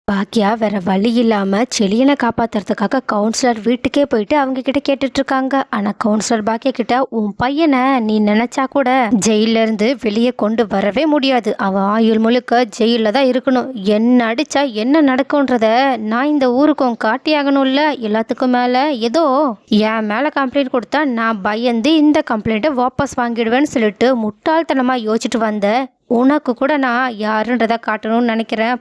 பாக்கியா வேற வழி இல்லாம செலியனை காப்பாத்துறதுக்காக கவுன்சிலர் வீட்டுக்கே போயிட்டு அவங்க கிட்ட கேட்டுட்டு இருக்காங்க. ஆனா கவுன்சிலர் பாக்கியா கிட்ட உன் பையனை நீ நினைச்சா கூட ஜெயில இருந்து வெளியே கொண்டு வரவே முடியாது, அவன் ஆயுள் முழுக்க ஜெயில தான் இருக்கணும், என்ன அடிச்சா என்ன நடக்கும்ன்றத நான் இந்த ஊருக்கும் காட்டியாகணும்ல. எல்லாத்துக்கும் மேல ஏதோ என் மேல கம்ப்ளைண்ட் கொடுத்தா நான் பயந்து இந்த கம்ப்ளைண்ட்டை வாபஸ் வாங்கிடுவேன்னு சொல்லிட்டு முட்டாள்தனமா யோசிச்சுட்டு வந்த உனக்கு கூட நான் யாருன்றதை காட்டணும்னு நினைக்கிறேன்.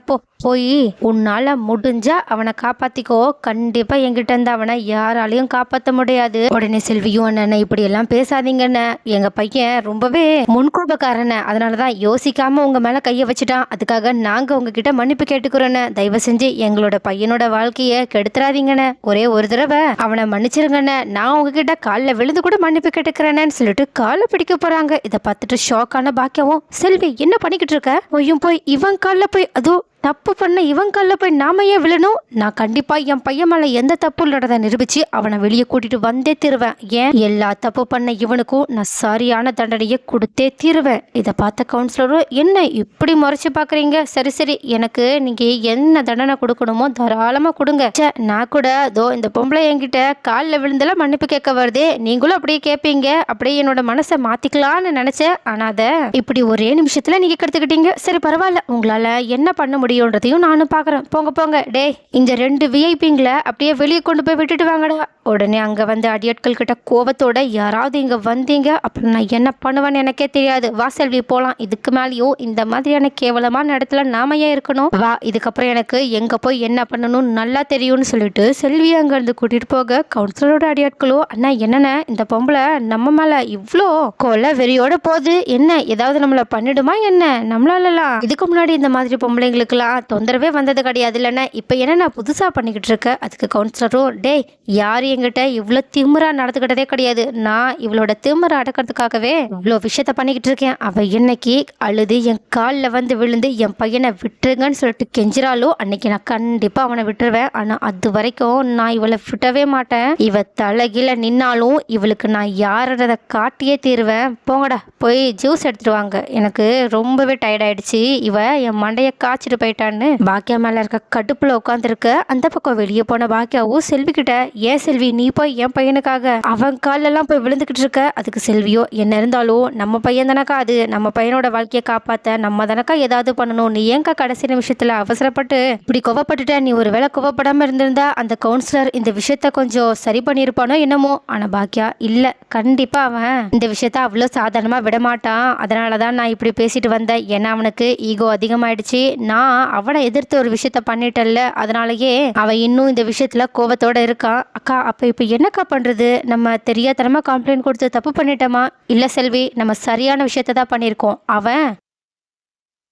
போய் உன்னால முடிஞ்சா அவனை காப்பாத்திக்கோ. கண்டிப்பா என்கிட்ட இருந்து அவனை யாராலையும் காப்பாற்ற முடியாது. உடனே செல்வியும் அண்ணன் இப்படி எல்லாம் பேசாதீங்கன்னு, எங்க பையன் ரொம்பவே முன்கோபக்காரன, அதனாலதான் யோசிக்காம உங்க மேல கைய வச்சுட்டான், அதுக்காக நாங்க உங்ககிட்ட மன்னிப்பு கேட்டுக்கிறோன்னு. தயவு செஞ்சு எங்களோட பையனோட வாழ்க்கைய கெடுத்துறாதீங்கன்னு, ஒரே ஒரு தடவை அவனை மன்னிச்சிருங்கன்னு, நான் உங்ககிட்ட காலில் விழுந்து கூட மன்னிப்பு கேட்டுக்கிறேன்னு சொல்லிட்டு காலை பிடிக்க போறாங்க. இதை பார்த்துட்டு ஷாக்கான பாக்கியவும், செல்வி என்ன பண்ணிக்கிட்டு இருக்க, போய் இவன் காலில் போய் அதோ தப்பு பண்ண இவன் காலில் போய் நாம ஏன் விழணும், நான் கண்டிப்பா என் பையன் மேல எந்த தப்பு இல்லறதை நிரூபிச்சு அவனை வெளியே கூட்டிட்டு வந்தே தீருவேன். ஏன் எல்லா தப்பு பண்ண இவனுக்கும் நான் சரியான தண்டனையை கொடுத்தே தீருவேன். இதை பார்த்த கவுன்சிலரும், என்ன இப்படி முறைச்சு பாக்குறீங்க, சரி சரி எனக்கு நீங்க என்ன தண்டனை கொடுக்கணுமோ தாராளமா கொடுங்க. நான் கூட அதோ இந்த பொம்பளை என்கிட்ட காலில் விழுந்தெல்லாம் மன்னிப்பு கேட்க வருதே, நீங்களும் அப்படியே கேட்பீங்க, அப்படியே என்னோட மனசை மாத்திக்கலான்னு நினைச்சேன், ஆனா அதை இப்படி ஒரே நிமிஷத்துல நீங்க கெடுத்துக்கிட்டீங்க. சரி பரவாயில்ல, உங்களால என்ன பண்ண முடியும்ன்றதையும் நானும் பாக்குறேன். போங்க போங்க, டே இந்த 2 விஐபிங்களை அப்படியே வெளியே கொண்டு போய் விட்டுட்டு வாங்கடா. உடனே அங்க வந்து அடியாட்கள் கிட்ட கோவத்தோட, யாராவது இங்க வந்தீங்க அப்புறம் நான் என்ன பண்ணுவேன்னு எனக்கே தெரியாது, வா செல்வி போலாம், இதுக்கு மேலேயும் இந்த மாதிரியான கேவலமான இடத்துல நாம ஏன் இருக்கணும், வா இதுக்கப்புறம் எனக்கு எங்க போய் என்ன பண்ணணும்னு நல்லா தெரியும்னு சொல்லிட்டு செல்வி அங்க இருந்து கூட்டிட்டு போக, கவுன்சிலரோட அடியாட்களோ, அண்ணா என்னென்ன இந்த பொம்பளை நம்ம மேல இவ்வளோ கொலை வெறியோட போகுது, என்ன ஏதாவது நம்மள பண்ணிடுமா என்ன, நம்மளாலலாம் இதுக்கு முன்னாடி இந்த மாதிரி பொம்பளைங்களுக்குலாம் தொந்தரவே வந்தது கிடையாது இல்லைன்னா, இப்ப என்ன புதுசா பண்ணிக்கிட்டு இருக்க. அதுக்கு கவுன்சிலரும், டே யாரு என்கிட்ட இவ்வளோ திமிரா நடந்துக்கிட்டதே கிடையாது, நான் இவளோட திமிரை அடக்கிறதுக்காகவே இவ்வளோ விஷயத்த பண்ணிக்கிட்டு இருக்கேன். அவ இன்னைக்கு அழுது என் காலில் வந்து விழுந்து என் பையனை விட்டுருங்கன்னு சொல்லிட்டு கெஞ்சிராலோ அன்னைக்கு நான் கண்டிப்பா அவனை விட்டுருவேன். ஆனா அது வரைக்கும் நான் இவளை விட்டவே மாட்டேன். இவ தலைகீழ நின்னாலும் இவளுக்கு நான் யாருன்றதை காட்டியே தீருவேன். போங்கடா போய் ஜூஸ் எடுத்துட்டு வாங்க, எனக்கு ரொம்பவே டயர்ட் ஆயிடுச்சு, இவ என் மண்டைய காய்ச்சிட்டு போயிட்டான்னு பாக்கியா மேல இருக்க கடுப்புல உட்காந்துருக்க. அந்த பக்கம் வெளியே போன பாக்கியாவும் செல்வி கிட்ட, ஏன் செல்வி நீ போய் என் பையனுக்காக அவன் காலெல்லாம் போய் விழுந்துகிட்டு இருக்க. அதுக்கு செல்வியோ, என்ன இருந்தாலும் நம்ம பையன் தானக்கா, அது நம்ம பையனோட வாழ்க்கையை காப்பாத்த நம்ம தானக்கா ஏதாவது பண்ணணும், நீ ஏங்கா கடைசி நிமிஷத்துல அவசரப்பட்டு இப்படி கோவப்பட்டுட்ட, நீ ஒரு வேளை கோவப்படாம இருந்திருந்தா அந்த கவுன்சிலர் இந்த விஷயத்த கொஞ்சம் சரி பண்ணியிருப்பானோ என்னமோ. ஆனா பாக்கியா, இல்ல கண்டிப்பா அவன் இந்த விஷயத்த அவ்வளோ சாதாரணமா விட மாட்டான், அதனாலதான் நான் இப்படி பேசிட்டு வந்தேன், ஏன்னா அவனுக்கு ஈகோ அதிகமாயிடுச்சு, நான் அவனை எதிர்த்து ஒரு விஷயத்த பண்ணிட்டல்ல, அதனாலயே அவன் இன்னும் இந்த விஷயத்துல கோவத்தோட இருக்கான். அக்கா அப்ப இப்ப என்னக்கா பண்றது, நம்ம தெரியாதனமா கம்ப்ளைண்ட் கொடுத்து தப்பு பண்ணிட்டோமா, இல்ல செல்வி நம்ம சரியான விஷயத்த தான் பண்ணியிருக்கோம், அவன்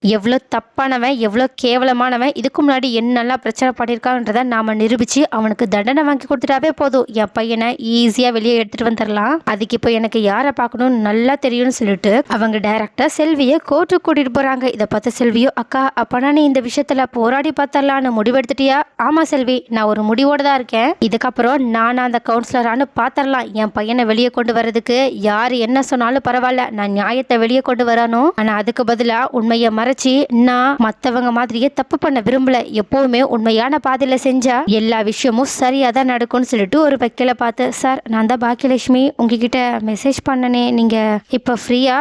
எவ்வளோ தப்பானவன் எவ்வளோ கேவலமானவன், இதுக்கு முன்னாடி என்னெல்லாம் பிரச்சனை பண்ணியிருக்கான்றதை நாம் நிரூபித்து அவனுக்கு தண்டனை வாங்கி கொடுத்துட்டாவே போதும், என் பையனை ஈஸியாக வெளியே எடுத்துகிட்டு வந்துடலாம். அதுக்கு இப்போ எனக்கு யாரை பார்க்கணும்னு நல்லா தெரியும்னு சொல்லிட்டு அவங்க டைரக்டாக செல்வியை கோர்ட்டுக்கு கூட்டிகிட்டு போகிறாங்க. இதை பார்த்த செல்வியோ, அக்கா அப்போனா நீ இந்த விஷயத்தில் போராடி பார்த்தரலான்னு முடிவெடுத்துட்டியா. ஆமாம் செல்வி, நான் ஒரு முடிவோடு தான் இருக்கேன், இதுக்கப்புறம் நான் அந்த கவுன்சிலரானு பார்த்தரலாம், என் பையனை வெளியே கொண்டு வர்றதுக்கு யார் என்ன சொன்னாலும் பரவாயில்ல, நான் நியாயத்தை வெளியே கொண்டு வரணும், ஆனால் அதுக்கு பதிலாக உண்மையை நான் மத்தவங்க மாதிரியே தப்பு பண்ண விரும்பல, எப்பவுமே உண்மையான பாதையில செஞ்சா எல்லா விஷயமும் சரியா தான் நடக்கும்னு சொல்லிட்டு ஒரு வக்கீல பார்த்து, சார் நான் தான் பாக்கியலட்சுமி, உங்ககிட்ட மெசேஜ் பண்ணனே, நீங்க இப்ப ஃப்ரீயா?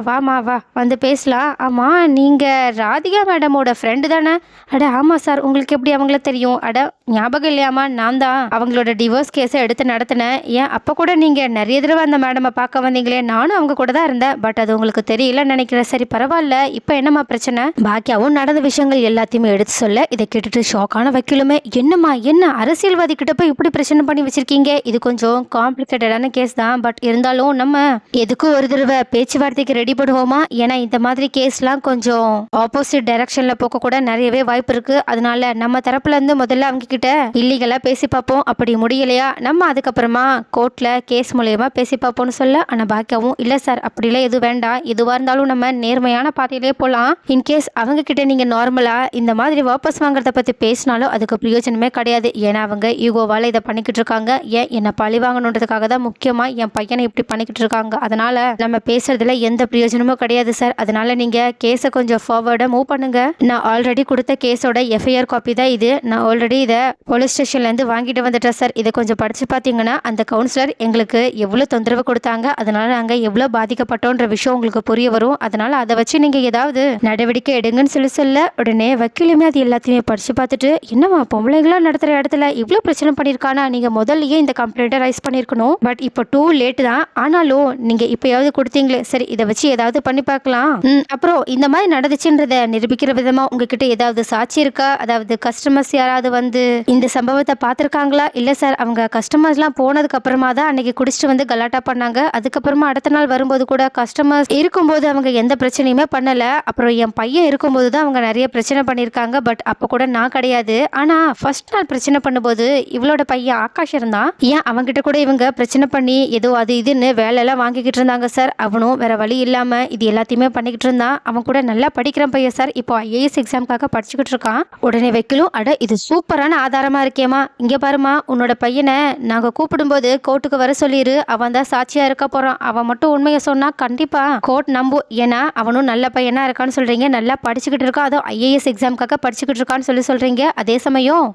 வாமா வா வந்து பேசலாம். ஆமா நீங்க ராதிகா மேடமோட ஃப்ரெண்டு தானே? அட ஆமா சார், உங்களுக்கு எப்படி அவங்கள தெரியும்? அட ஞாபகம் இல்லையாமா, நான் தான் அவங்களோட டிவோர்ஸ் கேஸை எடுத்து நடத்தினேன். ஏன் அப்ப கூட நீங்க நிறைய தடவை அந்த மேடமை பார்க்க வந்தீங்களே, நானும் அவங்க கூட தான் இருந்தேன், பட் அது உங்களுக்கு தெரியலன்னு நினைக்கிறேன். சரி பரவாயில்ல, இப்ப என்னமா பிரச்சனை? பாக்கியாவும் நடந்த விஷயங்கள் எல்லாத்தையுமே எடுத்து சொல்ல, இதை கேட்டுட்டு ஷாக்கான வக்கீலுமே, என்னம்மா என்ன அரசியல்வாதி கிட்ட போய் இப்படி பிரச்சனை பண்ணி வச்சிருக்கீங்க, இது கொஞ்சம் காம்ப்ளிகேட்டடான கேஸ் தான், பட் இருந்தாலும் நம்ம எதுக்கும் ஒரு தடவை பேச்சுவார்த்தைக்கு ரெடி பண்ணுவோமா, ஏன்னா இந்த மாதிரி கேஸ்லாம் கொஞ்சம் ஆப்போசிட் டைரக்ஷன்ல போக கூட நிறையவே வாய்ப்பு இருக்கு, அதனால நம்ம தரப்புல இருந்து முதல்ல அவங்க கிட்ட இல்லீகலா பேசி பார்ப்போம், அப்படி முடியலையா நம்ம அதுக்கப்புறமா கோர்ட்ல கேஸ் மூலயமா பேசி பார்ப்போம்னு சொல்ல. ஆனா பாக்கியாவும், இல்ல சார் அப்படிலாம் எதுவும் வேண்டாம், எதுவா இருந்தாலும் நம்ம நேர்மையான பாதையிலே போலாம், இன்கேஸ் அவங்க கிட்ட நீங்கள் நார்மலாக இந்த மாதிரி வாபஸ் வாங்குறத பற்றி பேசினாலும் அதுக்கு பிரயோஜனமே கிடையாது. ஏன்னா அவங்க ஈகோவால் இதை பண்ணிக்கிட்டு இருக்காங்க. ஏன் என்னை பழி வாங்கணுன்றதுக்காக தான் முக்கியமாக என் பையனை இப்படி பண்ணிக்கிட்டு இருக்காங்க. அதனால் நம்ம பேசுறதுல எந்த பிரயோஜனமும் கிடையாது சார். அதனால் நீங்கள் கேஸை கொஞ்சம் ஃபார்வர்டாக மூவ் பண்ணுங்க. நான் ஆல்ரெடி கொடுத்த கேஸோட எஃப்ஐஆர் காப்பி தான் இது. நான் ஆல்ரெடி இதை போலீஸ் ஸ்டேஷன்லேருந்து வாங்கிட்டு வந்துட்டேன் சார். இதை கொஞ்சம் படித்து பார்த்தீங்கன்னா அந்த கவுன்சிலர் எங்களுக்கு எவ்வளோ தொந்தரவு கொடுத்தாங்க, அதனால் நாங்கள் எவ்வளோ பாதிக்கப்பட்டோன்ற விஷயம் உங்களுக்கு புரிய வரும். அதனால் அதை வச்சு நீங்கள் ஏதாவது நடவடிக்கை எடுங்கன்னு சொல்ல உடனே வக்கீலுமே அது எல்லாத்தையுமே படித்து பார்த்துட்டு, என்னம்மா பொம்பளைங்களா நடத்துகிற இடத்துல இவ்வளோ பிரச்சனை பண்ணியிருக்கானா, நீங்கள் முதல்லயே இந்த கம்ப்ளைண்ட்டை ரைஸ் பண்ணியிருக்கணும். பட் இப்போ டூ லேட்டு தான். ஆனாலும் நீங்கள் இப்போயாவது கொடுத்தீங்களே, சரி இதை வச்சு ஏதாவது பண்ணி பார்க்கலாம். அப்புறம் இந்த மாதிரி நடந்துச்சுன்றதை நிரூபிக்கிற விதமாக உங்ககிட்ட ஏதாவது சாட்சி இருக்கா? அதாவது கஸ்டமர்ஸ் யாராவது வந்து இந்த சம்பவத்தை பார்த்துருக்காங்களா? இல்லை சார், அவங்க கஸ்டமர்ஸ்லாம் போனதுக்கு அப்புறமா தான் அன்னைக்கு குடிச்சிட்டு வந்து கலாட்டா பண்ணாங்க. அதுக்கப்புறமா அடுத்த நாள் வரும்போது கூட கஸ்டமர்ஸ் இருக்கும்போது அவங்க எந்த பிரச்சனையுமே பண்ணலை. அப்புறம் என் பையன் இருக்கும்போது தான் அவங்க நிறைய பிரச்சனை பண்ணியிருக்காங்க. பட் அப்போ கூட நான் கிடையாது. ஆனால் ஃபர்ஸ்ட் நாள் பிரச்சனை பண்ணும்போது இவளோட பையன் ஆகாஷ் இருந்தான். ஏன் அவங்ககிட்ட கூட இவங்க பிரச்சனை பண்ணி ஏதோ அது இதுன்னு வேலையெல்லாம் வாங்கிக்கிட்டு இருந்தாங்க சார். அவனும் வேற வழி இல்லாமல் இது எல்லாத்தையுமே பண்ணிக்கிட்டு இருந்தான். அவன் கூட நல்லா படிக்கிறான் பையன் சார். இப்போ ஐஏஎஸ் எக்ஸாமுக்காக படிச்சுக்கிட்டு இருக்கான். உடனே வைக்கலும், அட இது சூப்பரான ஆதாரமா இருக்கேமா, இங்கே பாருமா, உன்னோட பையனை நாங்கள் கூப்பிடும்போது கோர்ட்டுக்கு வர சொல்லிடு. அவன் தான் சாட்சியா இருக்க போறான். அவன் மட்டும் உண்மையை சொன்னா கண்டிப்பா கோர்ட் நம்பும். ஏன்னா அவனும் நல்ல பையனா இருக்கான்னு சொல்றீங்க, நல்லா படிச்சுக்கிட்டு இருக்கான், அதுவும் ஐஏஎஸ் எக்ஸாமுக்காக படிச்சுக்கிட்டு இருக்கான்னு சொல்றீங்க. அதே சமயம்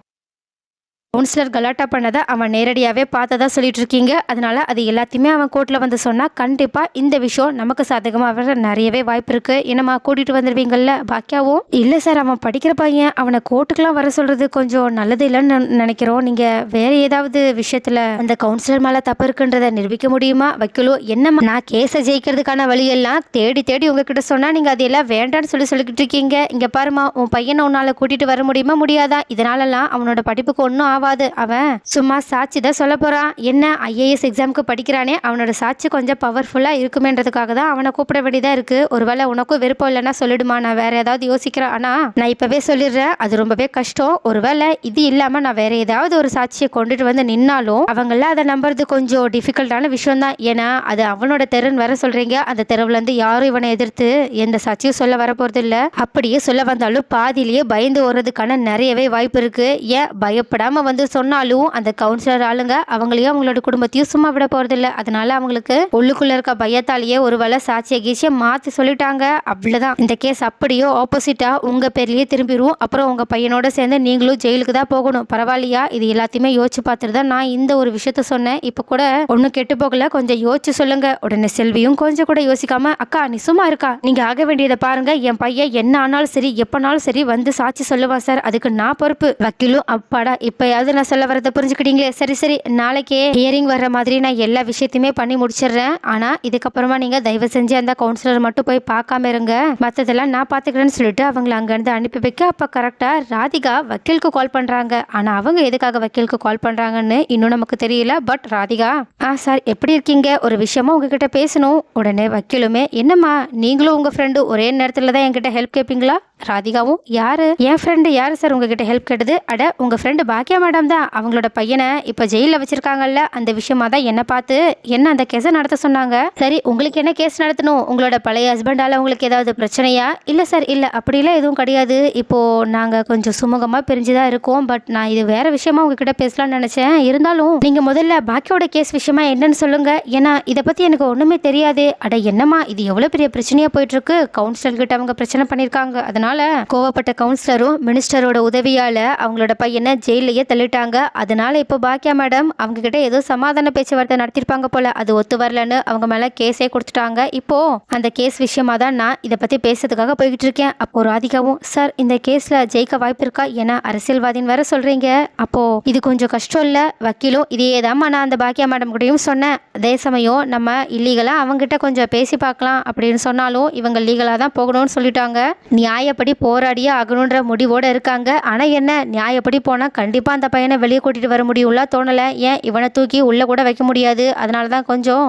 கவுன்சிலர் கலாட்டா பண்ணதை அவன் நேரடியாகவே பார்த்ததா சொல்லிட்டு இருக்கீங்க. அதனால அது எல்லாத்தையுமே அவன் கோர்ட்டில் வந்து சொன்னால் கண்டிப்பாக இந்த விஷயம் நமக்கு சாதகமாக வர நிறையவே வாய்ப்பு இருக்குது. என்னம்மா கூட்டிகிட்டு வந்துடுவீங்கள்ல பாக்கியாவும்? இல்லை சார், அவன் படிக்கிற பையன், அவனை கோர்ட்டுக்கெலாம் வர சொல்கிறது கொஞ்சம் நல்லது இல்லைன்னு நினைக்கிறோம். நீங்கள் வேறு ஏதாவது விஷயத்தில் அந்த கவுன்சிலர் மேலே தப்பு இருக்குன்றதை நிரூபிக்க முடியுமா? வைக்கலும், என்னம்மா நான் கேஸை ஜெயிக்கிறதுக்கான வழியெல்லாம் தேடி தேடி உங்ககிட்ட சொன்னால் நீங்கள் அதையெல்லாம் வேண்டான்னு சொல்லிக்கிட்டு இருக்கீங்க. இங்கே பாருமா, உன் பையனை உன்னால் கூட்டிகிட்டு வர முடியுமா? முடியாதா? இதனாலலாம் அவனோட படிப்புக்கு ஒன்றும் ஆவாது. அவன் சும்மா சாட்சி தான் சொல்ல போறான். என்ன ஐஏஎஸ் எக்ஸாமுக்கு படிக்கிறானே, அவனோட சாட்சி கொஞ்சம் பவர்ஃபுல்லா இருக்குமேன்றதுக்காக தான் அவனை கூப்பிட வேண்டியதா இருக்கு. ஒருவேளை உனக்கும் விருப்பம் இல்லைன்னா சொல்லிடுமா, நான் வேற ஏதாவது யோசிக்கிறேன். ஆனா நான் இப்பவே சொல்லிடுறேன், அது ரொம்பவே கஷ்டம். ஒருவேளை இது இல்லாம நான் வேற ஏதாவது ஒரு சாட்சியை கொண்டுட்டு வந்து நின்னாலும் அவங்கள அதை நம்புறது கொஞ்சம் டிஃபிகல்ட்டான விஷயம் தான். ஏன்னா அது அவனோட தெருன்னு வர சொல்றீங்க. அந்த தெருவுல இருந்து யாரும் இவனை எதிர்த்து எந்த சாட்சியும் சொல்ல வர போறது இல்ல. அப்படியே சொல்ல வந்தாலும் பாதியிலேயே பயந்து ஓடுறதுக்கான நிறையவே வாய்ப்பு இருக்கு. ஏன் பயப்படாம வந்து சொன்னாலும் அந்த கவுன்சிலர் ஆளுங்க அவங்களையும் அவங்களோட குடும்பத்தையும் சும்மா விட போறதில்ல. அதனால அவங்களுக்கு உள்ளுக்குள்ள இருக்க பயத்தாலேயே ஒருவேளை சாட்சிய கீசிய மாத்தி சொல்லிட்டாங்க. அவ்வளவுதான், இந்த கேஸ் அப்படியோ ஆப்போசிட்டா உங்க பேர்லயே திரும்பிடும். அப்புறம் உங்க பையனோட சேர்ந்து நீங்களும் ஜெயிலுக்கு தான் போகணும். பரவாயில்லையா? இது எல்லாத்தையுமே யோசிச்சு பார்த்துட்டு தான் நான் இந்த ஒரு விஷயத்த சொன்னேன். இப்ப கூட ஒன்னும் கெட்டு போகல, கொஞ்சம் யோசிச்சு சொல்லுங்க. உடனே செல்வியும் கொஞ்சம் கூட யோசிக்காம, அக்கா நீ சும்மா இருக்கா, நீங்க ஆக வேண்டியதை பாருங்க. என் பையன் என்ன ஆனாலும் சரி எப்பனாலும் சரி வந்து சாட்சி சொல்லுவான் சார், அதுக்கு நான் பொறுப்பு. வக்கீலும், அப்பாடா இப்பயாவது நான் சொல்ல வரதை புரிஞ்சுக்கிட்டீங்களே. சரி சரி, நாளைக்கே ஹியரிங் வர்ற மாதிரி நான் எல்லா விஷயத்தையுமே பண்ணி முடிச்சிடுறேன். ஆனா இதுக்கப்புறமா நீங்க தயவு செஞ்சு அந்த கவுன்சிலர் மட்டும் போய் பார்க்காம இருங்க, மற்றதெல்லாம் நான் பார்த்துக்கிறேன்னு சொல்லிட்டு அவங்களை அங்கேருந்து அனுப்பி வைக்க அப்போ கரெக்டாக ராதிகா வக்கீலுக்கு கால் பண்ணுறாங்க. ஆனால் அவங்க எதுக்காக வக்கீலுக்கு கால் பண்ணுறாங்கன்னு இன்னும் நமக்கு தெரியல. பட் ராதிகா, சார் எப்படி இருக்கீங்க, ஒரு விஷயமா உங்ககிட்ட பேசணும். உடனே வக்கீலுமே, என்னம்மா நீங்களும் உங்கள் ஃப்ரெண்டு ஒரே நேரத்தில் தான் என்கிட்ட ஹெல்ப் கேட்பீங்களா? ராதிகாவும், யாரு என் ஃப்ரெண்டு, யாரு சார் உங்ககிட்ட ஹெல்ப் கேட்டது? அட உங்கள் ஃப்ரெண்டு பாக்கியா மேடம் தான். அவங்களோட பையனை இப்போ ஜெயிலில் வச்சிருக்காங்கல்ல, அந்த விஷயமா தான் என்னை பார்த்து என்ன அந்த கேஸை நடத்த சொன்னாங்க. சரி, உங்களுக்கு என்ன கேஸ் நடத்தணும்? உங்களோட பழைய ஹஸ்பண்டால உங்களுக்கு ஏதாவது பிரச்சனையா? இல்லை சார், இல்லை அப்படிலாம் எதுவும் கிடையாது. இப்போது நாங்கள் கொஞ்சம் சுமூகமாக பிரிஞ்சுதான் இருக்கோம். பட் நான் இது வேற விஷயமா உங்ககிட்ட பேசலாம்னு நினச்சேன். இருந்தாலும் நீங்கள் முதல்ல பாக்கியோட கேஸ் விஷயமா என்னன்னு சொல்லுங்க. ஏன்னா இதை பற்றி எனக்கு ஒன்றுமே தெரியாது. அட என்னம்மா இது எவ்வளோ பெரிய பிரச்சனையாக போயிட்டு இருக்கு. கவுன்சிலர் கிட்ட அவங்க பிரச்சனை பண்ணியிருக்காங்க. அதனால கோவப்பட்ட கவுன்சிலரும் மினிஸ்டரோட உதவியால அவங்களோட பையனை ஜெயிலையே தள்ளிட்டாங்க. அதனால இப்போ பாக்கியா மேடம் அவங்க கிட்ட ஏதோ சமாதான பேச்சுவார்த்தை நடத்திருப்பாங்க போல, அது ஒத்து வரலன்னு அவங்க மேல கேஸே கொடுத்துட்டாங்க. இப்போ அந்த கேஸ் விஷயமா தான் நான் இதை பத்தி பேசுறதுக்காக போய்கிட்டு இருக்கேன். அப்போ ராதிகாவும், சார் இந்த கேஸ்ல ஜெயிக்க வாய்ப்பு இருக்கா? ஏன்னா அரசியல்வாதின்னு வேற சொல்றீங்க. அப்போ இது கொஞ்சம் கஷ்டம் இல்ல? வக்கீலும், இதே தான் நான் அந்த பாக்கியா மேடம் கிட்டையும் சொன்னேன். அதே சமயம் நம்ம இல்லீகலா அவங்ககிட்ட கொஞ்சம் பேசி பார்க்கலாம் அப்படின்னு சொன்னாலும் இவங்க லீகலா தான் போகணும்னு சொல்லிட்டாங்க. நியாயப்படி போராடியே ஆகணுன்ற முடிவோட இருக்காங்க. ஆனா என்ன, நியாயப்படி போனா கண்டிப்பா அந்த பையனை வெளியே கூட்டிட்டு வர முடியும்ல தோணல. ஏன் இவனை தூக்கி உள்ள கூட வைக்க முடியாது. அதனாலதான் கொஞ்சம்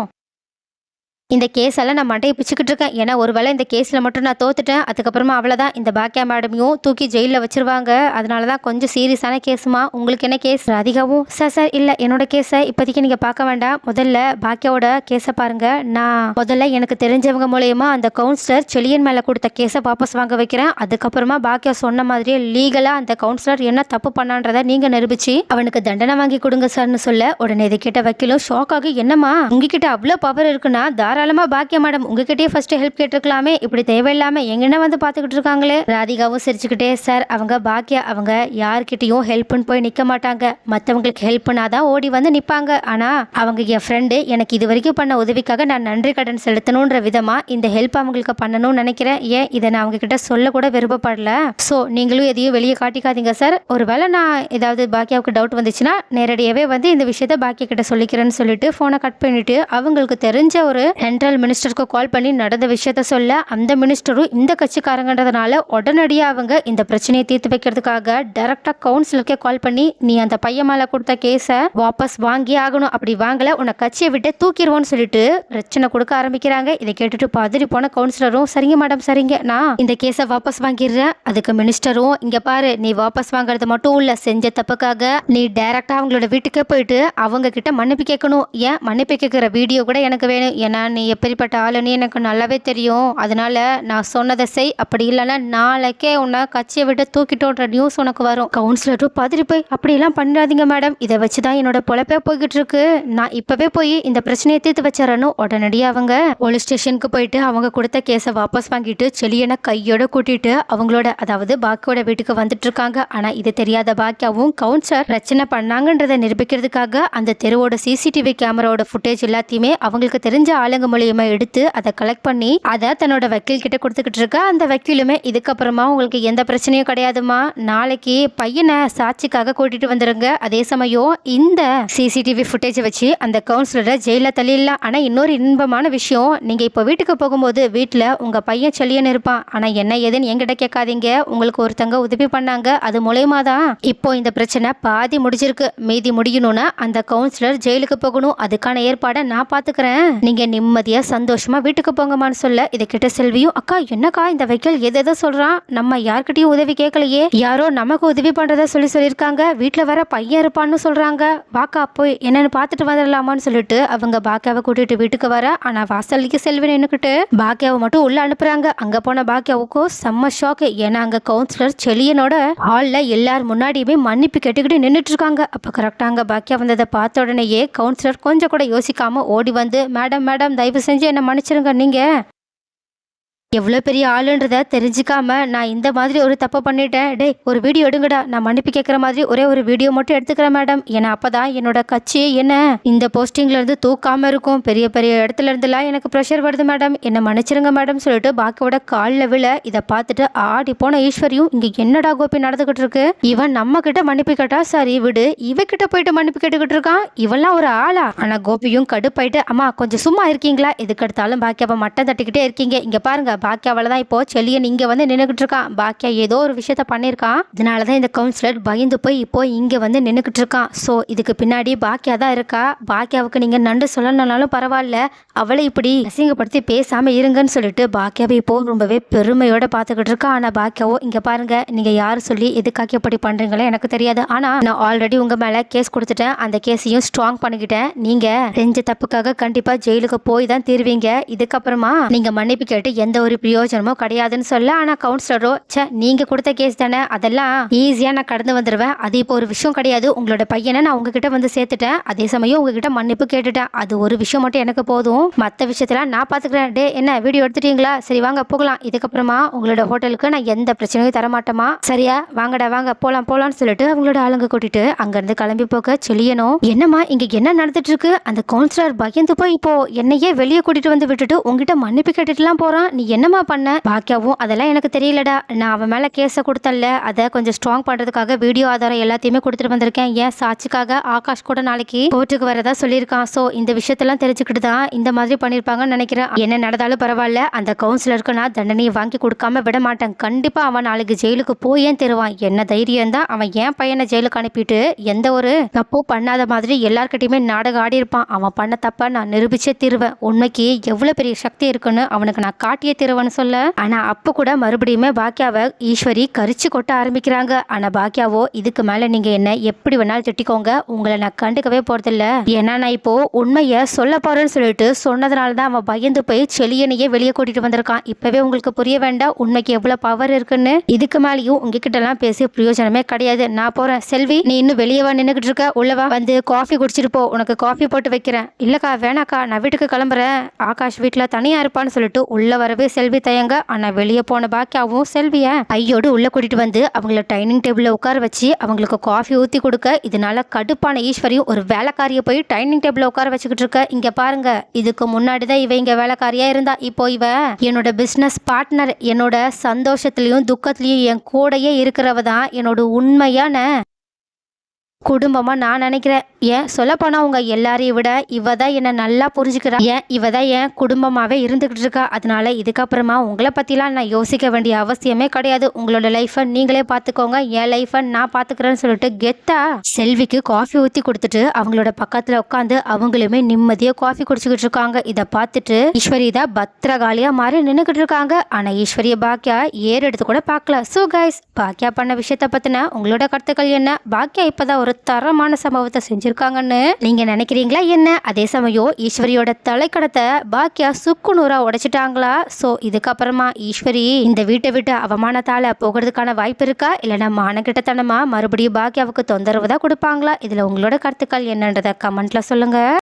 இந்த கேஸ் எல்லாம் நான் மண்டையை பிச்சுக்கிட்டு இருக்கேன். ஏன்னா ஒருவேளை இந்த கேஸ்ல மட்டும் நான் தோத்துட்டேன், அதுக்கப்புறமா அவ்வளவுதான், இந்த பாக்கியா மேடமையும் தூக்கி ஜெயில வச்சிருவாங்க. அதனாலதான் கொஞ்சம் சீரியஸான கேஸுமா. உங்களுக்கு என்ன கேஸ்? ராதிகாவும் சார் சார் இல்ல, என்னோட கேஸை இப்போதைக்கு நீங்க பார்க்க வேண்டாம், முதல்ல பாக்கியாவோட கேஸை பாருங்க. நான் முதல்ல எனக்கு தெரிஞ்சவங்க மூலயமா அந்த கவுன்சிலர் செலியன் மேல கொடுத்த கேஸை வாபஸ் வாங்க வைக்கிறேன். அதுக்கப்புறமா பாக்கியா சொன்ன மாதிரியே லீகலா அந்த கவுன்சிலர் என்ன தப்பு பண்ணான்றத நீங்க நிரூபிச்சு அவனுக்கு தண்டனை வாங்கி கொடுங்க சார்னு சொல்ல, உடனே இதை கேட்ட வக்கீலும் ஷாக் ஆகி, என்னம்மா உங்ககிட்ட அவ்வளோ பவர் இருக்குன்னா தாராளமா பாக்கியா மேடம் உங்ககிட்டயே ஃபர்ஸ்ட் ஹெல்ப் கேட்டிருக்கலாமே, இப்படி தேவையில்லாம எங்கன்னா வந்து பாத்துக்கிட்டு இருக்காங்களே. ராதிகாவும் சிரிச்சுக்கிட்டே, சார் அவங்க பாக்கியா அவங்க யார்கிட்டயும் ஹெல்ப்னு போய் நிக்க மாட்டாங்க, மற்றவங்களுக்கு ஹெல்ப் பண்ணாதான் ஓடி வந்து நிப்பாங்க. ஆனா அவங்க என் ஃப்ரெண்டு, எனக்கு இது வரைக்கும் பண்ண உதவிக்காக நான் நன்றி கடன் செலுத்தணுன்ற விதமா இந்த ஹெல்ப் அவங்களுக்கு பண்ணணும்னு நினைக்கிறேன். ஏன் இதை நான் அவங்க கிட்ட சொல்ல கூட விருப்பப்படல. ஸோ நீங்களும் எதையும் வெளியே காட்டிக்காதீங்க சார். ஒருவேளை நான் ஏதாவது பாக்கியாவுக்கு டவுட் வந்துச்சுன்னா நேரடியாகவே வந்து இந்த விஷயத்த பாக்கியா கிட்ட சொல்லிக்கிறேன்னு சொல்லிட்டு ஃபோனை கட் பண்ணிட்டு அவங்களுக்கு தெரிஞ்ச ஒரு சென்ட்ரல் மினிஸ்டருக்கு கால் பண்ணி நடந்த விஷயத்த சொல்ல, அந்த மினிஸ்டரும் இந்த கட்சிக்காரங்கன்றதுனால உடனடியாக அவங்க இந்த பிரச்சனையை தீர்த்து வைக்கிறதுக்காக டைரக்டா கவுன்சிலருக்கே கால் பண்ணி, நீ அந்த பையன் மேல கொடுத்த கேஸை வாபஸ் வாங்கி ஆகணும், அப்படி வாங்கல உன்னை கட்சியை விட்டு தூக்கிடுவோன்னு சொல்லிட்டு பிரச்சனை கொடுக்க ஆரம்பிக்கிறாங்க. இதை கேட்டுட்டு பதறி போன கவுன்சிலரும், சரிங்க மேடம் சரிங்க, நான் இந்த கேஸை வாபஸ் வாங்கிடுறேன். அதுக்கு மினிஸ்டரும், இங்க பாரு, நீ வாபஸ் வாங்குறது மட்டும் இல்ல, செஞ்ச தப்புக்காக நீ டைரக்டா அவங்களோட வீட்டுக்கே போயிட்டு அவங்க கிட்ட மன்னிப்பு கேட்கணும். ஏன் மன்னிப்பு கேட்கிற வீடியோ கூட எனக்கு வேணும், ஏன்னா நீ எப்படிப்பட்ட ஆளுன்னு எனக்கு நல்லாவே தெரியும். அதனால நான் சொன்னதை செய், அப்படி இல்லைன்னா நாளைக்கே உன்னை கட்சியை விட்டு தூக்கிட்டோன்ற நியூஸ் உனக்கு வரும். கவுன்சிலரும் பதறி போய், அப்படியெல்லாம் பண்ணிடாதீங்க மேடம், இதை வச்சுதான் என்னோட பொழப்பே போய்கிட்டு இருக்கு, நான் இப்பவே போய் இந்த பிரச்சனையை தீர்த்து வச்சிடறேன்னு உடனடியாக அவங்க போலீஸ் ஸ்டேஷனுக்கு போயிட்டு அவங்க கொடுத்த கேஸை வாபஸ் வாங்கிட்டு செலியனை கையோட கூட்டிட்டு அவங்களோட, அதாவது பாக்கியோட வீட்டுக்கு வந்துட்டு இருக்காங்க. ஆனா இது தெரியாத பாக்கியாவும் கவுன்சிலர் பிரச்சனை பண்ணாங்கன்றதை நிரூபிக்கிறதுக்காக அந்த தெருவோட சிசிடிவி கேமராவோட ஃபுட்டேஜ் எல்லாத்தையுமே அவங்களுக்கு தெரிஞ்ச ஆளுங்க மூலியமா எடுத்து அதை கலெக்ட் பண்ணி அதை தன்னோட வக்கீல் கிட்ட கொடுத்துக்கிட்டு இருக்க. அந்த வக்கீலுமே, இதுக்கப்புறமா உங்களுக்கு எந்த பிரச்சனையும் கிடையாதுமா, நாளைக்கு பையனை சாட்சிக்காக கூட்டிட்டு வந்துருங்க. அதே சமயம் இந்த சிசிடிவி ஃபுட்டேஜ் வச்சு அந்த கவுன்சிலரை ஜெயில தள்ளிடலாம். ஆனா இன்னொரு இன்பமான விஷயம், நீங்க இப்போ வீட்டுக்கு போகும்போது வீட்டுல உங்க பையன் செலியன் இருப்பான். ஆனா என்ன ஏதுன்னு என்கிட்ட கேட்காதீங்க, உங்களுக்கு ஒருத்தங்க உதவி பண்ணாங்க, அது மூலயமா தான் இப்போ இந்த பிரச்சனை பாதி முடிஞ்சிருக்கு. மீதி முடியணும்னா அந்த கவுன்சிலர் ஜெயிலுக்கு போகணும், அதுக்கான ஏற்பாடை நான் பாத்துக்கிறேன், நீங்க நிம்மதியா சந்தோஷமா வீட்டுக்கு போங்கம்மான்னு சொல்ல, இதை கிட்ட செல்வியும், அக்கா என்னக்கா இந்த வக்கீல் எதை சொல்றான், நம்ம யார்கிட்டயும் உதவி கேட்கலையே, யாரோ நமக்கு உதவி பண்றதா சொல்லியிருக்காங்க, வீட்டுல வர பையன் இருப்பான்னு சொல்றாங்க, வாக்கா போய் என்னன்னு பாத்துட்டு வந்துடலாமான்னு சொல்லிட்டு அவங்க பாக்கியாவை கூட்டிட்டு வீட்டுக்கு வர. ஆனா வாசலுக்கு செல்வி நின்னுக்கிட்டு பாக்கியாவை மட்டும் உள்ள அனுப்புறாங்க. அங்க போன பாக்கியாவுக்கும் செம்ம ஷாக்கு. ஏன்னா அங்க கவுன்சிலர் செலியனோட ஹால்ல எல்லாரும் முன்னாடியுமே மன்னிப்பு கேட்டுக்கிட்டு நின்றுட்டு இருக்காங்க. அப்ப கரெக்டா அங்க பாக்கியா வந்ததை பார்த்த உடனேயே கவுன்சிலர் கொஞ்சம் கூட யோசிக்காம ஓடி வந்து, மேடம் மேடம் தயவு செஞ்சு என்ன மன்னிச்சிருங்க, நீங்க எவ்வளோ பெரிய ஆளுன்றத தெரிஞ்சுக்காம நான் இந்த மாதிரி ஒரு தப்பை பண்ணிட்டேன். டே ஒரு வீடியோ எடுங்கடா, நான் மன்னிப்பு கேட்குற மாதிரி ஒரே ஒரு வீடியோ மட்டும் எடுத்துக்கிறேன் மேடம், ஏன்னா அப்பதான் என்னோட கட்சி என்ன இந்த போஸ்டிங்ல இருந்து தூக்காம இருக்கும், பெரிய பெரிய இடத்துல இருந்துலாம் எனக்கு ப்ரெஷர் வருது மேடம், என்ன மன்னிச்சிருங்க மேடம் சொல்லிட்டு பாக்கியோட காலில் விழ. இதை பார்த்துட்டு ஆடி போன ஈஸ்வரியும், இங்க என்னடா கோபி நடந்துகிட்டு இருக்கு, இவன் நம்ம கிட்ட மன்னிப்பு கேட்டா சரி விடு, இவகிட்ட போயிட்டு மன்னிப்பு கேட்டுக்கிட்டு இருக்கான், இவெல்லாம் ஒரு ஆளா. ஆனா கோபியும் கடுப்பாயிட்டு, அம்மா கொஞ்சம் சும்மா இருக்கீங்களா, எதுக்கு எடுத்தாலும் பாக்கியாவை மட்டம் தட்டிக்கிட்டே இருக்கீங்க, இங்க பாருங்க பாக்கியாவால தான் இப்போ செலியன் இங்க வந்து நின்னுக்கிட்டு இருக்கான், பாக்கியா ஏதோ ஒரு விஷயத்த பண்ணிருக்கான், அதனாலதான் இந்த கவுன்சிலர் பயந்து போய் இப்போ இங்க வந்து நின்னுக்கிட்டு இருக்கான். சோ இதுக்கு பின்னாடி பாக்கியா தான் இருக்கா, பாக்கியாவுக்கு நீங்க நண்டு சொல்லணும்னாலும் பரவாயில்ல, அவளை இப்படி அசிங்கப்படுத்தி பேசாம இருங்கன்னு சொல்லிட்டு பாக்கியாவை இப்போ ரொம்பவே பெருமையோட பாத்துக்கிட்டு இருக்கா. ஆனா பாக்கியாவோ, இங்க பாருங்க நீங்க யாரு சொல்லி எதுக்காக இப்படி பண்றீங்களோ எனக்கு தெரியாது, ஆனா நான் ஆல்ரெடி உங்க மேல கேஸ் கொடுத்துட்டேன், அந்த கேஸையும் ஸ்ட்ராங் பண்ணிக்கிட்டேன், நீங்க செஞ்ச தப்புக்காக கண்டிப்பா ஜெயிலுக்கு போய் தான் தீர்வீங்க, இதுக்கப்புறமா நீங்க மன்னிப்பு கேட்டு எந்த ஒரு பிரயோஜனமோ கிடையாதுன்னு சொல்ல. ஆனா கவுன்சிலரோ, நீங்க கொடுத்த கேஸ் தானே, அதெல்லாம் ஈஸியா நான் கடந்து வந்துடுவேன், அது இப்போ ஒரு விஷயம் கிடையாது, உங்களோட பையனை நான் உங்ககிட்ட வந்து சேர்த்துட்டேன், அதே சமயம் உங்ககிட்ட மன்னிப்பு கேட்டுட்டேன், அது ஒரு விஷயம் மட்டும் எனக்கு போதும், மற்ற விஷயத்தெல்லாம் நான் பாத்துக்கிறேன். டே என்ன வீடியோ எடுத்துட்டீங்களா, சரி வாங்க போகலாம், இதுக்கப்புறமா உங்களோட ஹோட்டலுக்கு நான் எந்த பிரச்சனையும் தரமாட்டேமா, சரியா வாங்கடா வாங்க போலாம் போலான்னு சொல்லிட்டு அவங்களோட ஆளுங்க கூட்டிட்டு அங்கிருந்து கிளம்பி போக செலியனும், என்னம்மா இங்க என்ன நடந்துட்டு இருக்கு, அந்த கவுன்சிலர் பயந்து போய் இப்போ என்னையே வெளியே கூட்டிட்டு வந்து விட்டுட்டு உங்ககிட்ட மன்னிப்பு கேட்டுட்டுலாம் போறான், நீ என்ன என்னம்மா பண்ண? பாக்கியாவும் அதெல்லாம் எனக்கு தெரியலடா, நான் அவன் மேல கேஸ கொடுத்தல்ல, அதை கொஞ்சம் ஸ்ட்ராங் பண்றதுக்காக வீடியோ ஆதாரம் எல்லாத்தையுமே கொடுத்துட்டு வந்திருக்கேன். ஏன் சாட்சிக்காக ஆகாஷ் கூட நாளைக்கு கோர்ட்டுக்கு வரதா சொல்லியிருக்கான். சோ இந்த விஷயத்தெல்லாம் தெரிஞ்சுக்கிட்டு தான் இந்த மாதிரி பண்ணிருப்பாங்கன்னு நினைக்கிறேன். என்ன நடந்தாலும் பரவாயில்ல, அந்த கவுன்சிலருக்கு நான் தண்டனையை வாங்கி கொடுக்காம விட மாட்டேன். கண்டிப்பா அவன் நாளைக்கு ஜெயிலுக்கு போயே தருவான். என்ன தைரியம் தான் அவன் ஏன் பையனை ஜெயிலுக்கு அனுப்பிட்டு எந்த ஒரு தப்பும் பண்ணாத மாதிரி எல்லார்கிட்டயுமே நாடகம் ஆடி இருப்பான். அவன் பண்ண தப்ப நான் நிரூபிச்சே தீருவேன். உண்மைக்கு எவ்வளவு பெரிய சக்தி இருக்குன்னு அவனுக்கு நான் காட்டியே தருவேன்னு சொல்ல. ஆனா அப்ப கூட மறுபடியுமே பாக்கியாவை ஈஸ்வரி கரிச்சு கொட்ட ஆரம்பிக்கிறாங்க. ஆனா பாக்கியாவோ, இதுக்கு மேல நீங்க என்ன எப்படி வேணாலும் திட்டிக்கோங்க, உங்களை நான் கண்டுக்கவே போறதில்ல. ஏன்னா நான் இப்போ உண்மைய சொல்ல போறேன்னு சொல்லிட்டு சொன்னதுனாலதான் அவன் பயந்து போய் செலியனையே வெளியே கூட்டிட்டு வந்திருக்கான். இப்பவே உங்களுக்கு புரிய வேண்டாம் உண்மைக்கு எவ்வளவு பவர் இருக்குன்னு. இதுக்கு மேலேயும் உங்ககிட்ட எல்லாம் பேசி பிரயோஜனமே கிடையாது. நான் போறேன். செல்வி, நீ இன்னும் வெளியவா நின்னுகிட்டு இருக்க? உள்ளவா, வந்து காஃபி குடிச்சிட்டு போ, உனக்கு காஃபி போட்டு வைக்கிறேன். இல்லக்கா வேணாக்கா, நான் வீட்டுக்கு கிளம்புறேன், ஆகாஷ் வீட்டுல தனியா இருப்பான்னு சொல்லிட்டு உள்ள வரவே செல்வி தயங்க. ஆனா வெளியே போன பாக்கியாவும் செல்விய ஐயோடு உள்ள கூட்டிட்டு வந்து அவங்கள டைனிங் டேபிள்ல உட்கார வச்சு அவங்களுக்கு காஃபி ஊத்தி கொடுக்க, இதனால கடுப்பான ஈஸ்வரியும் ஒரு வேலைக்காரிய போய் டைனிங் டேபிள்ல உட்கார வச்சுக்கிட்டு இருக்க. இங்க பாருங்க, இதுக்கு முன்னாடிதான் இவ இங்க வேலைக்காரியா இருந்தா, இப்போ இவ என்னோட பிசினஸ் பார்ட்னர். என்னோட சந்தோஷத்திலயும் துக்கத்திலயும் என் கூடயே இருக்கிறவ தான் என்னோட உண்மையான குடும்பமா நான் நினைக்கிறேன். ஏன் சொல்லப்போனா உங்க எல்லாரையும் விட இவ தான் என்ன நல்லா புரிஞ்சுக்கிறா. ஏன் இவ தான் என் குடும்பமாவே இருந்துகிட்டு இருக்கா. அதனால இதுக்கப்புறமா உங்களை பத்திலாம் நான் யோசிக்க வேண்டிய அவசியமே கிடையாது. உங்களோட லைஃபை நீங்களே பார்த்துக்கோங்க, என் லைஃபை நான் பார்த்துக்கிறேன்னு சொல்லிட்டு கெத்தா செல்விக்கு காஃபி ஊற்றி கொடுத்துட்டு அவங்களோட பக்கத்துல உட்காந்து அவங்களுமே நிம்மதியாக காஃபி குடிச்சுக்கிட்டு இருக்காங்க. இதை பார்த்துட்டு ஈஸ்வரி தான் பத்திரகாலியா மாறி நின்றுக்கிட்டு இருக்காங்க. ஆனா ஈஸ்வரிய பாக்கியா ஏறு எடுத்து கூட பார்க்கல. ஸோ கைஸ், பாக்கியா பண்ண விஷயத்த பத்தின உங்களோட கருத்துக்கள் என்ன? பாக்கியா இப்பதான் ஒரு தரமான சம்பவத்தை செஞ்சிருக்காங்கன்னு நீங்க நினைக்கிறீங்களா என்ன? அதே சமயம் ஈஸ்வரியோட தலைக்கடத்தை பாக்கியா சுக்குநூறா உடைச்சிட்டாங்களா? சோ இதுக்கப்புறமா ஈஸ்வரி இந்த வீட்டை விட்டு அவமானத்தால போகிறதுக்கான வாய்ப்பு இருக்கா, இல்லைன்னா மானக்கிட்டத்தனமா மறுபடியும் பாக்கியாவுக்கு தொந்தரவு தான் கொடுப்பாங்களா? இதுல உங்களோட கருத்துக்கள் என்னன்றத கமெண்ட்ல சொல்லுங்க.